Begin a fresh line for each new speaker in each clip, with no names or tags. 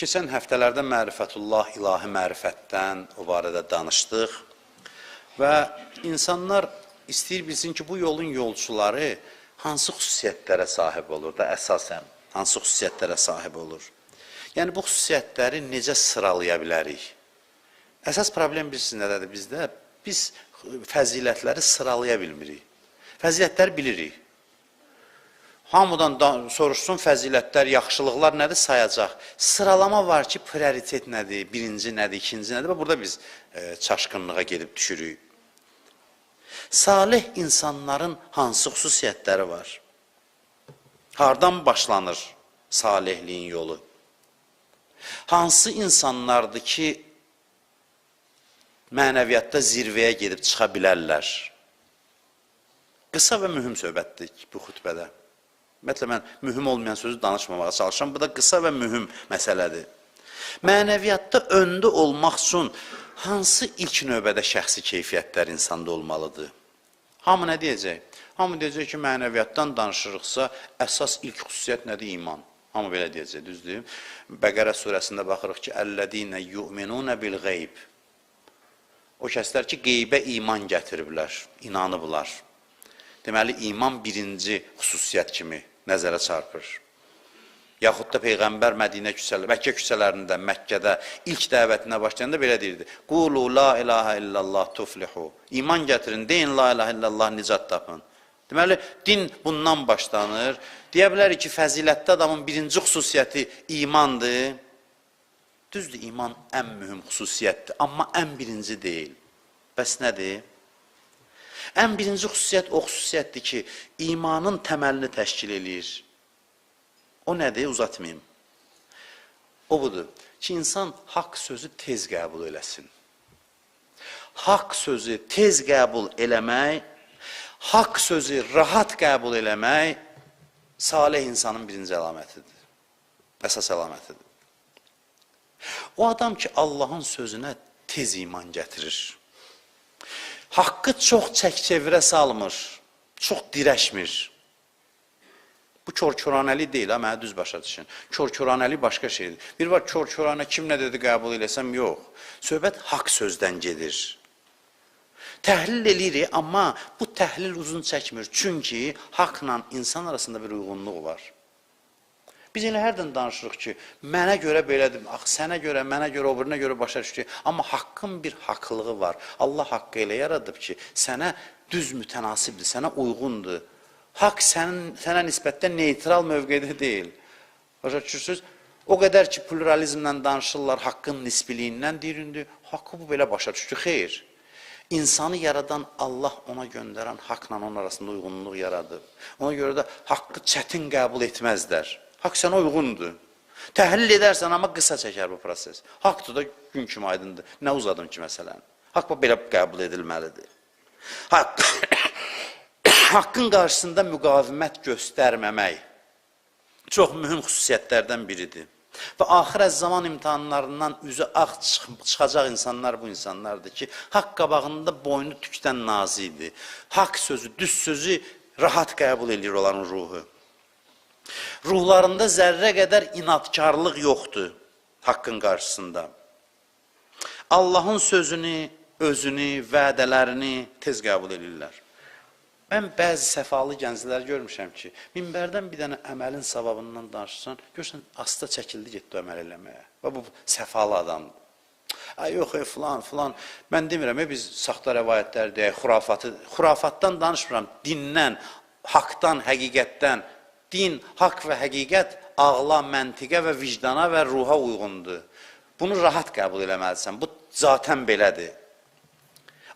Keçən həftələrdə mərifətullah, ilahi mərifətdən o barədə danışdıq və insanlar istəyir bilsin ki, bu yolun yolçuları hansı xüsusiyyətlərə sahib olur da əsasən, hansı xüsusiyyətlərə sahib olur. Yəni, bu xüsusiyyətləri necə sıralaya bilərik? Əsas problem bilirsiniz nədədir bizdə? Biz fəzilətləri sıralaya bilmirik. Fəzilətləri bilirik. Hamıdan soruşsun fəzilətlər, yaxşılıqlar nədir sayacaq. Sıralama var ki, prioritet nədir, birinci nədir, ikinci nədir və burada biz çaşqınlığa gedib düşürük. Salih insanların hansı xüsusiyyətləri var? Hardan başlanır salihliyin yolu? Hansı insanlardır ki, mənəviyyatda zirvəyə gedib çıxa bilərlər? Qısa və mühüm söhbətdir bu xütbədə. Ümumiyyətlə, mən mühüm olmayan sözü danışmamağa çalışıram. Bu da qısa və mühüm məsələdir. Mənəviyyatda öndə olmaq üçün hansı ilk növbədə şəxsi keyfiyyətlər insanda olmalıdır? Hamı nə deyəcək? Hamı deyəcək ki, mənəviyyatdan danışırıqsa, əsas ilk xüsusiyyət nədir? İman. Hamı belə deyəcək, düzdür? Bəqərə surəsində baxırıq ki, əllədinə yu'minunə bil qeyb. O kəslər ki, qeybə iman gətiriblər, inanıblar. Deməli, iman birinci xüsusiyyət kimi nəzərə çarpır. Yaxud da Peyğəmbər Məkkə küçələrində, Məkkədə ilk dəvətinə başlayanda belə deyirdi. Qulu la ilahə illallah tuflihu. İman gətirin, deyin la ilahə illallah nicat tapın. Deməli, din bundan başlanır. Deyə bilərik ki, fəzilətdə adamın birinci xüsusiyyəti imandır. Düzdür, iman ən mühüm xüsusiyyətdir, amma ən birinci deyil. Bəs nədir? Ən birinci xüsusiyyət o xüsusiyyətdir ki, imanın təməlini təşkil edir. O nədir? Uzatmayayım. O budur ki, insan haqq sözü tez qəbul eləsin. Haqq sözü tez qəbul eləmək, haqq sözü rahat qəbul eləmək salih insanın birinci əlamətidir. Əsas əlamətidir. O adam ki, Allahın sözünə tez iman gətirir. Haqqı çox çək-çevirə salmır, çox dirəşmir. Bu kör-köranəli deyil, mənə düz başa düşün. Kör-köranəli başqa şeydir. Bir var, kör-köranə kim nə dedi qəbul eləsəm, yox. Söhbət haqq sözdən gedir. Təhlil eləyirik, amma bu təhlil uzun çəkmir. Çünki haqla insan arasında bir uyğunluq var. Biz elə hərdən danışırıq ki, mənə görə belədir, sənə görə, mənə görə, o birinə görə başa düşdük. Amma haqqın bir haqlılığı var. Allah haqqı elə yaradıb ki, sənə düz mütənasibdir, sənə uyğundur. Haqq sənə nisbətdə neytral mövqedə deyil. Başa düşürsünüz? O qədər ki, pluralizmlə danışırlar, haqqın nisbiliyindən deyir, haqqı bu belə başa düşdü, xeyr. İnsanı yaradan Allah ona göndərən haqla onun arasında uyğunluq yaradıb. Ona görə də haqqı çətin qəbul etməzlər. Haqq sənə uyğundur. Təhlil edərsən, amma qısa çəkər bu proses. Haqqdır da gün kimi aydındır. Nə uzadım ki, məsələn? Haqq belə qəbul edilməlidir. Haqqın qarşısında müqavimət göstərməmək çox mühüm xüsusiyyətlərdən biridir. Və axir zaman imtihanlarından üzü ağ çıxacaq insanlar bu insanlardır ki, haqq qabağında boynu tükdən nazidir. Haqq sözü, düz sözü rahat qəbul edir olan ruhu. Ruhlarında zərrə qədər inatkarlıq yoxdur haqqın qarşısında. Allahın sözünü, özünü, vədələrini tez qəbul edirlər. Mən bəzi səfalı gənclər görmüşəm ki, minbərdən bir dənə əməlin savabından danışırsan, görürsən, asta çəkildi, getdi o əməl eləməyə. Və bu səfalı adamdır. Ay, yox, filan. Mən demirəm, biz saxta rəvayətlər deyək, xurafatdan danışmıram, dindən, haqdan, həqiqətdən. Din, haqq və həqiqət ağla, məntiqə və vicdana və ruha uyğundur. Bunu rahat qəbul eləməlisən. Bu zatən belədir.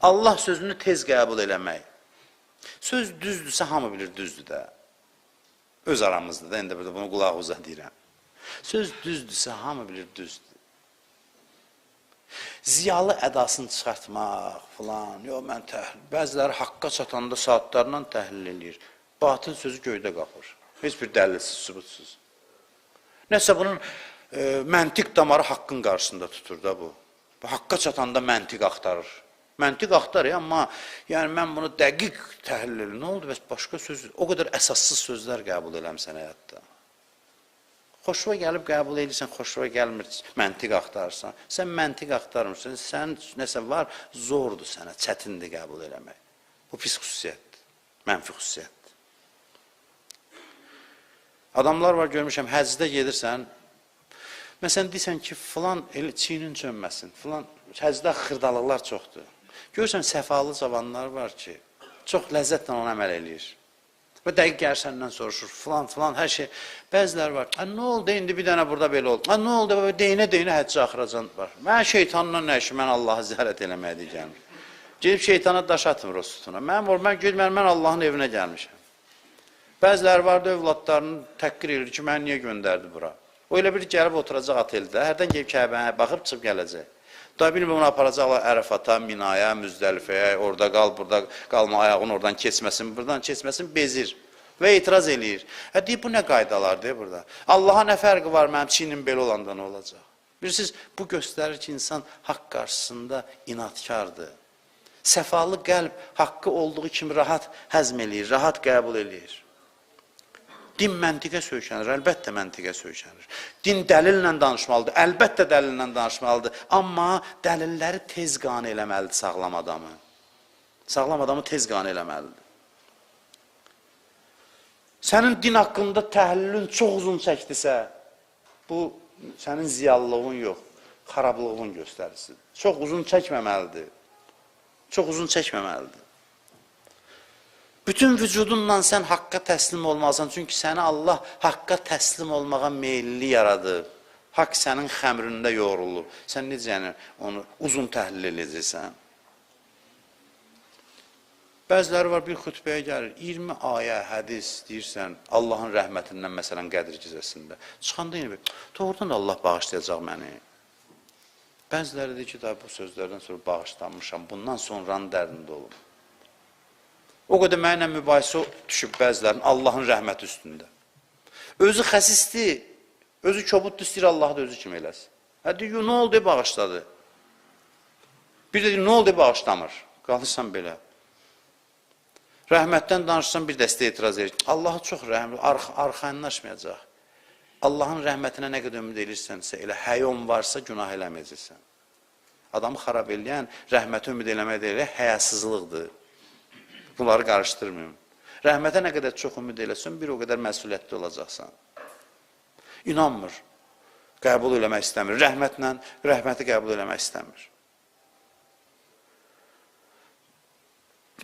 Allah sözünü tez qəbul eləmək. Söz düzdürsə, hamı bilir düzdür da. Öz aramızda da, indi burada bunu qulağınıza deyirəm. Söz düzdürsə, hamı bilir düzdür. Ziyalı ədasını çıxartmaq, filan, yox, mən təhlil. Bəziləri haqqa çatanda saatlarla təhlil edir. Batıl sözü göydə qalır. Heç bir dəlilsiz, sübutsuz. Nəsə bunun məntiq damarı haqqın qarşısında tutur da bu. Haqqa çatanda məntiq axtarır. Məntiq axtarır, amma yəni mən bunu dəqiq təhlil edirəm. Nə oldu? Bəs başqa söz, o qədər əsassız sözlər qəbul eləmsən həyatda. Xoşuna gəlib qəbul edirsən, xoşuna gəlmir, məntiq axtarırsan. Sən məntiq axtarmırsan, sən nəsə var, zordur sənə, çətindir qəbul eləmək. Bu pis xüsusiyyətdir, mənfi xüsusiyyətdir. Adamlar var, görmüşəm, həcdə gedirsən, məsələn, deyirsən ki, filan çiyinin çönməsin, filan həcdə xırdalıqlar çoxdur. Görürsən, səfalı cavanlar var ki, çox ləzzətlə ona əməl eləyir. Və dəqiq gəlir səndən soruşur, filan, hər şey. Bəzilər var, nə oldu, indi bir dənə burada belə oldu, nə oldu, deyinə həccə axıracan var. Mən şeytanla nə işim, mən Allahı ziyarət eləməyə gəlmişəm. Gedib şeytana daş atmır o sütuna. Mən Allahın evinə gəlmişəm. Bəzilər vardı, övladlarını təqqir edir ki, mən niyə göndərdi bura? O elə bir gəlib oturacaq ateldə, hərdən gelib Kəbəyə baxıb çıxıb gələcək. Da bilmə onu aparacaqlar Ərəfata, Minaya, Müzdəlifəyə, orada qal, burada qalma, ayağın oradan keçməsin, buradan keçməsin, bezir və etiraz eləyir. Deyib, bu nə qaydalardır burada? Allaha nə fərqi var mənim çiynim belə olanda nə olacaq? Bilirsiniz, bu göstərir ki, insan haqq qarşısında inatkardır. Səfalı qəlb haqqı olduğu kimi rahat həzm eləyir, rahat qəbul eləyir. Din məntiqə söykənir, əlbəttə məntiqə söykənir. Din dəlillə danışmalıdır, əlbəttə dəlillə danışmalıdır. Amma dəlilləri tez qane eləməlidir sağlam adamı. Sağlam adamı tez qane eləməlidir. Sənin din haqqında təhlilin çox uzun çəkdisə, bu sənin ziyallığın yox, xarablığın göstərisidir. Çox uzun çəkməməlidir. Çox uzun çəkməməlidir. Bütün vücudunla sən haqqa təslim olmalısan. Çünki səni Allah haqqa təslim olmağa meyilli yaradır. Haqq sənin xəmrində yoğrulur. Sən necə yəni onu uzun təhlil edəcəksən? Bəziləri var, bir xütbəyə gəlir, 20 ayə, hədis deyirsən, Allahın rəhmətindən, məsələn, Qədir gecəsində. Çıxanda yine bir, doğrudan da Allah bağışlayacaq məni. Bəziləri deyir ki, bu sözlərdən sonra bağışlanmışam, bundan sonranın dərdində olum. O qədər mənimlə mübahisə düşüb bəzilərin Allahın rəhməti üstündə. Özü xəsisdir, özü kobuddur, istəyir Allahı da özü kimi eləsin. Deyir, nə oldu, bağışladı. Bir də deyir, nə oldu, bağışlamır. Qalırsan belə. Rəhmətdən danışsan bir dəstə etiraz edir. Allahı çox rəhmli, arxayınlaşmayacaq. Allahın rəhmətinə nə qədər ümid edirsənsə, elə həyon varsa günah eləməyəcəksən. Adamı xarab eləyən, rəhmətə ümid eləmək deyil, həyasızlıqdır. Bunları qarışdırmayın. Rəhmətə nə qədər çox ümid eləsən, bir o qədər məsuliyyətli olacaqsan. İnanmır, qəbul eləmək istəmir. Rəhməti qəbul eləmək istəmir.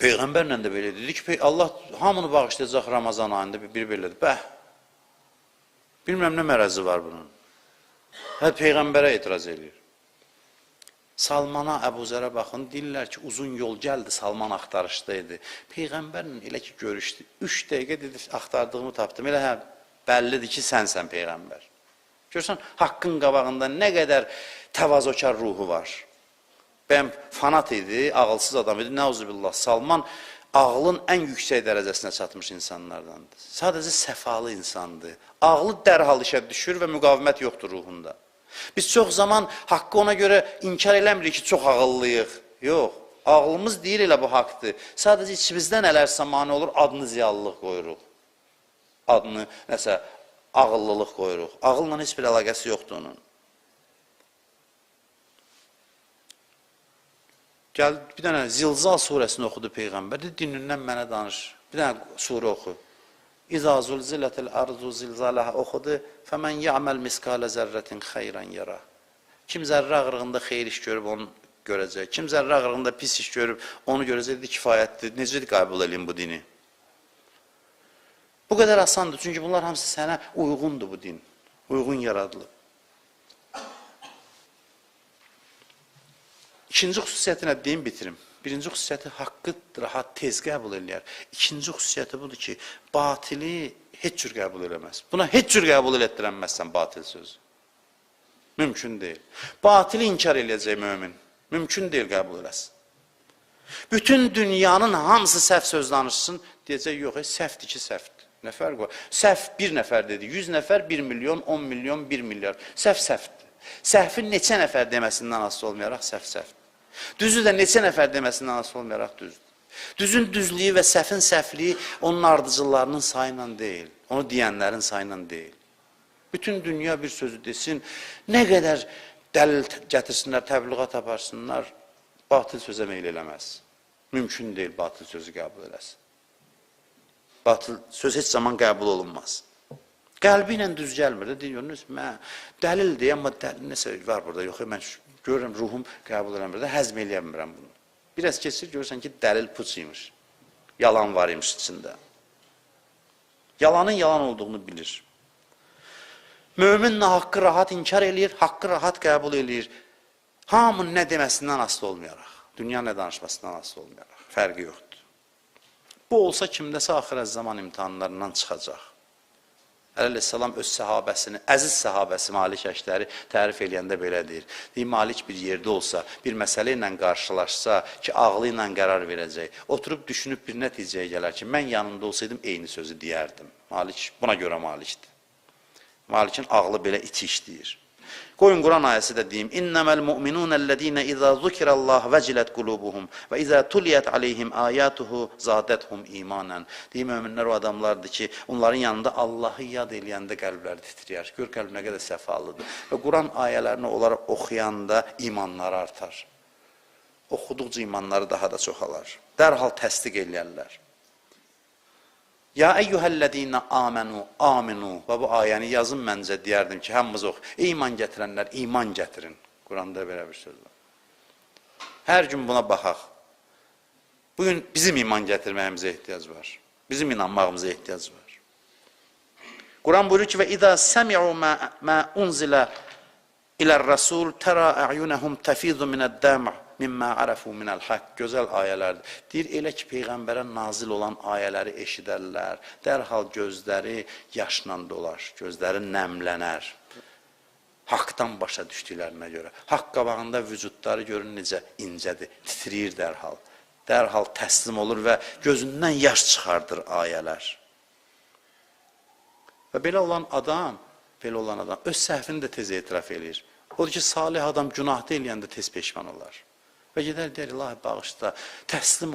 Peyğəmbərlə də belə dedi ki, Allah hamını bağışlayacaq Ramazan ayında bir belədir. Bilməm nə mərəzi var bunun. Peyğəmbərə etiraz edir. Salmana, Əbu Zərə baxın, deyirlər ki, uzun yol gəldi, Salman axtarışdaydı. Peyğəmbərlə elə ki, görüşdü. 3 dəqiqə dedi, axtardığımı tapdım. Elə bəllidir ki, sənsən Peyğəmbər. Görürsən, haqqın qabağında nə qədər təvazökar ruhu var. Bəyəm fanat idi, ağılsız adam idi, nəuzubillah. Salman ağlın ən yüksək dərəcəsinə çatmış insanlardandır. Sadəcə səfalı insandır. Ağlı dərhal işə düşür və müqavimət yoxdur ruhunda. Biz çox zaman haqqı ona görə inkar eləmirik ki, çox ağıllıyıq. Yox, ağlımız deyir elə bu haqdır. Sadəcə içimizdə nələrsə mane olur, adını ziyallılıq qoyuruq. Adını, nəsə, ağıllılıq qoyuruq. Ağılla heç bir əlaqəsi yoxdur onun. Gəl, bir dənə Zilzal surəsini oxudu Peyğəmbər, dinindən mənə danış. Bir dənə surə oxu. İzâ zulzilətil arzu zilzaləhə oxudu, fəmən ya'məl miskalə zərrətin xeyran yara. Kim zərrə ağrığında xeyir iş görüb onu görəcək, kim zərrə ağrığında pis iş görüb onu görəcək, kifayətdir. Necə qəbul edin bu dini? Bu qədər asandır, çünki bunlar hamısı sənə uyğundur bu din, uyğun yaradılıb. İkinci xüsusiyyətinə deyim, bitirim. Birinci xüsusiyyəti haqqı rahat, tez qəbul eləyər. İkinci xüsusiyyəti budur ki, batili heç cür qəbul eləməz. Buna heç cür qəbul etdirənməzsən batil sözü. Mümkün deyil. Batili inkar eləyəcək mömin. Mümkün deyil qəbul eləsin. Bütün dünyanın hamısı səhv söz danışsın, deyəcək, yox, səhvdir ki, səhvdir. Nə fərq var? Səhv bir nəfər dedi, 100 nəfər 1 milyon, 10 milyon, 1 milyar. Səhv səhvdir. Səhvin neçə nəfər deməsindən asılı olmayaraq səhv səhvdir. Düzü də neçə nəfər deməsindən asılı olmayaraq düzdür. Düzün düzlüyü və səhvin səhvliyi onun ardıcılarının sayıyla deyil, onu deyənlərin sayıyla deyil. Bütün dünya bir sözü desin, nə qədər dəlil gətirsinlər, təbliğat aparsınlar, batıl sözə meyl eləməz. Mümkün deyil batıl sözü qəbul eləsin. Batıl söz heç zaman qəbul olunmaz. Qəlbi ilə düz gəlmir. Deyiriniz, dəlildir, amma dəlil nəsə var burada. Yox, mən görürəm, ruhum qəbul eləmir. Həzm eləyəmirəm bunu. Biraz keçir, görürsən ki, dəlil puçuymuş. Yalan var imiş içində. Yalanın yalan olduğunu bilir. Mömin haqqı rahat inkar eləyir, haqqı rahat qəbul eləyir. Hamının nə deməsindən asılı olmayaraq, dünya nə danışmasından asılı olmayaraq, fərqi yoxdur. Bu olsa kimdəsə axirət zaman imtihanlarından çıxacaq. Əleyhissalam öz səhabəsini, əziz səhabəsi Malik Əşdəri tərif eləyəndə belə deyir. Deyir, Malik bir yerdə olsa, bir məsələ ilə qarşılaşsa ki, ağlı ilə qərar verəcək, oturub düşünüb bir nəticəyə gələr ki, mən yanında olsaydım eyni sözü deyərdim. Malik, buna görə Malikdir. Malikin ağlı belə iti işləyir. Qoyun Quran ayəsi də deyim. İnnəməl mu'minunəl-ləzīnə izə zukirallah vəcilət qulubuhum və izə tuliyət aleyhim ayatuhu zadəthum imanən. Deyim, möminlər o adamlardır ki, onların yanında Allahı yad eləyəndə qəlbləri titriyər. Gör, qəlb nə qədər səfalıdır. Və Quran ayələrini olaraq oxuyanda imanları artar. Oxuduqca imanları daha da çoxalar. Dərhal təsdiq eləyərlər. Ya eyyuhəl-ləzīnə amenu, aminu. Və bu ayəni yazın məncə deyərdim ki, hamımız oxu. İman gətirənlər, iman gətirin. Quranda belə bir söz var. Hər gün buna baxaq. Bugün bizim iman gətirməyimizə ehtiyac var. Bizim inanmağımıza ehtiyac var. Quran buyurur ki, və izə səmi'u mə unzilə ilər-rəsul tərə ə'yunəhum təfizu minəd-dəmə mimmə ərəfu minəl-haqq. Gözəl ayələrdir. Deyir, elə ki, Peyğəmbərə nazil olan ayələri eşidərlər, dərhal gözləri yaşla dolar, gözləri nəmlənər. Haqdan başa düşdüklərinə görə. Haqq qabağında vücudları görün necə incədir, titriyir dərhal. Dərhal təslim olur və gözündən yaş çıxardır ayələr. Və belə olan adam öz səhvini də tez etiraf edir. Odur ki, salih adam günahda eləyəndə tez peşman olar. Və gedər, deyər, ilahi bağışda, təslim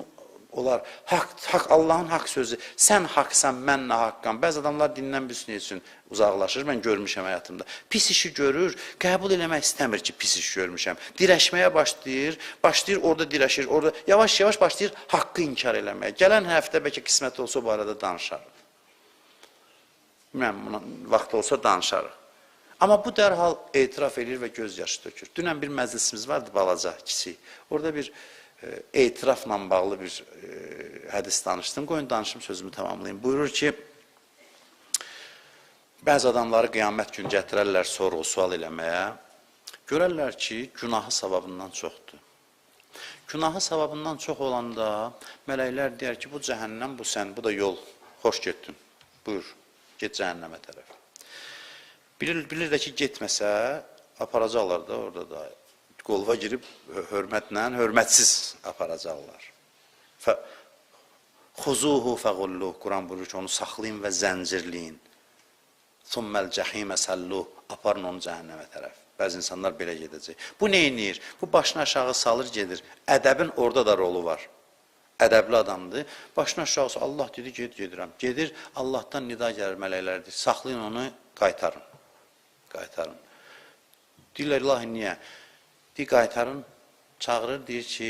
olar. Haqq, Allahın haqq sözü, sən haqsan, mən nə haqqam. Bəzi adamlar dindən bilsin üçün uzaqlaşır, mən görmüşəm həyatımda. Pis işi görür, qəbul eləmək istəmir ki, pis iş görmüşəm. Dirəşməyə başlayır, orada dirəşir, orada yavaş-yavaş başlayır haqqı inkar eləməyə. Gələn həftə bəlkə qismət olsa bu arada danışarıq. Mən buna vaxt olsa danışarıq. Amma bu dərhal etiraf edir və göz yaşı tökür. Dünən bir məclisimiz vardı, balaca, kiçik. Orada bir etirafla bağlı bir hədis danışdım. Qoyun danışım, sözümü tamamlayayım. Buyurur ki, bəzi adamları qiyamət günü gətirərlər sorğu-sual eləməyə. Görərlər ki, günahı savabından çoxdur. Günahı savabından çox olanda mələklər deyər ki, bu cəhənnəm, bu sən, bu da yol. Xoş getdin. Buyur, get cəhənnəmə tərəf. Bilir də ki, getməsə, aparacaqlar da orada da. Qolva girib, hörmətlə, hörmətsiz aparacaqlar. Xuzuhu fəqulluh, Quran buyurur ki, onu saxlayın və zəncirləyin. Summəl cəhimə səlluh, aparın onu cəhənnəmə tərəf. Bəzi insanlar belə gedəcək. Bu neynir? Bu başını aşağı salır, gedir. Ədəbin orada da rolu var. Ədəbli adamdır. Başını aşağı salır, Allah dedi, gedirəm. Gedir, Allahdan nida gəlir mələklərdir. Saxlayın onu, qaytarın. Qaytarın. Deyirlər, ilahi, niyə? Deyir, qaytarın, çağırır, deyir ki,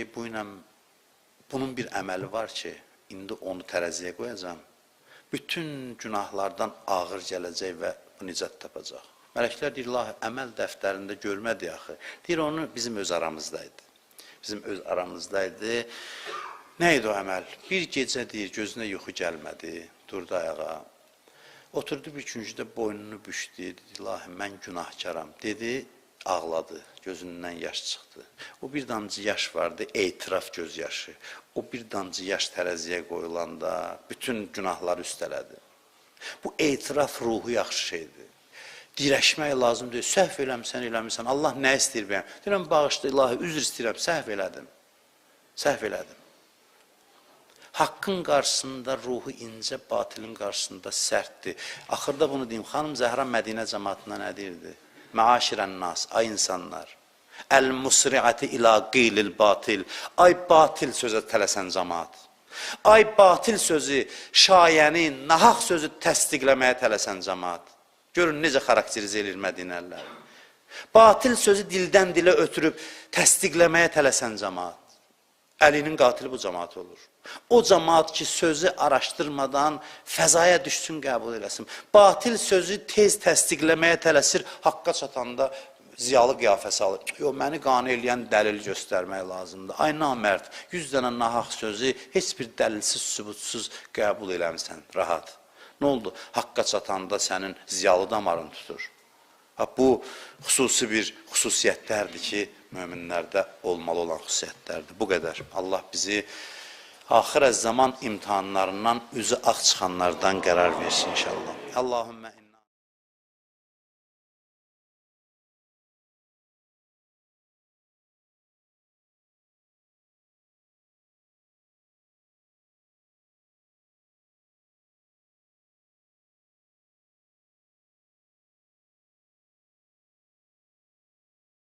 bunun bir əməli var ki, indi onu tərəziyə qoyacam. Bütün günahlardan ağır gələcək və bu nicat tapacaq. Mələklər deyir, ilahi, əməl dəftərində görmədi axı. Deyir, onu bizim öz aramızdaydı. Bizim öz aramızdaydı. Nə idi o əməl? Bir gecə deyir, gözünə yuxu gəlmədi, durdu ayağa. Oturdu bir küncüdə boynunu büşdü, dedi, ilahi, mən günahkaram. Dedi, ağladı, gözündən yaş çıxdı. O bir damcı yaş vardı, etiraf göz yaşı. O bir damcı yaş tərəziyə qoyulanda bütün günahları üstələdi. Bu etiraf ruhu yaxşı şeydir. Dirəşmək lazım deyil, səhv eləmirsən, Allah nə istəyir bəyəm? Deyirəm, bağışda, ilahi, üzr istəyirəm, səhv elədim. Səhv elədim. Haqqın qarşısında ruhu incə, batilin qarşısında sərtdir. Axırda bunu deyim, xanım Zəhra Mədinə cəmaatına nə deyirdi? Məaşirən nas, ay insanlar. Əl-musri'ati ilə qeylil batil. Ay batil sözə tələsən cəmaat. Ay batil sözü, şayəni, nahaq sözü təsdiqləməyə tələsən cəmaat. Görün necə xarakterizə edir Mədinəliləri. Batil sözü dildən dilə ötürüb təsdiqləməyə tələsən cəmaat. Əlinin qatili bu cəmaat olur. O cəmaat ki, sözü araşdırmadan fəzaya düşsün, qəbul eləsin. Batil sözü tez təsdiqləməyə tələsir, haqqa çatanda ziyalı qiyafəsi alır. Yox, məni qane eləyən dəlil göstərmək lazımdır. Ay namərd, 100 dənə nahaq sözü heç bir dəlilsiz, sübutsuz qəbul eləmirsən, rahat. Nə oldu? Haqqa çatanda sənin ziyalı damarın tutur. Bu xüsusi bir xüsusiyyətlərdir ki, möminlərdə olmalı olan xüsusiyyətlərdir. Bu qədər. Allah bizi axirə zaman imtihanlarından üzü ağ çıxanlardan qərar versin inşallah. Allahümmə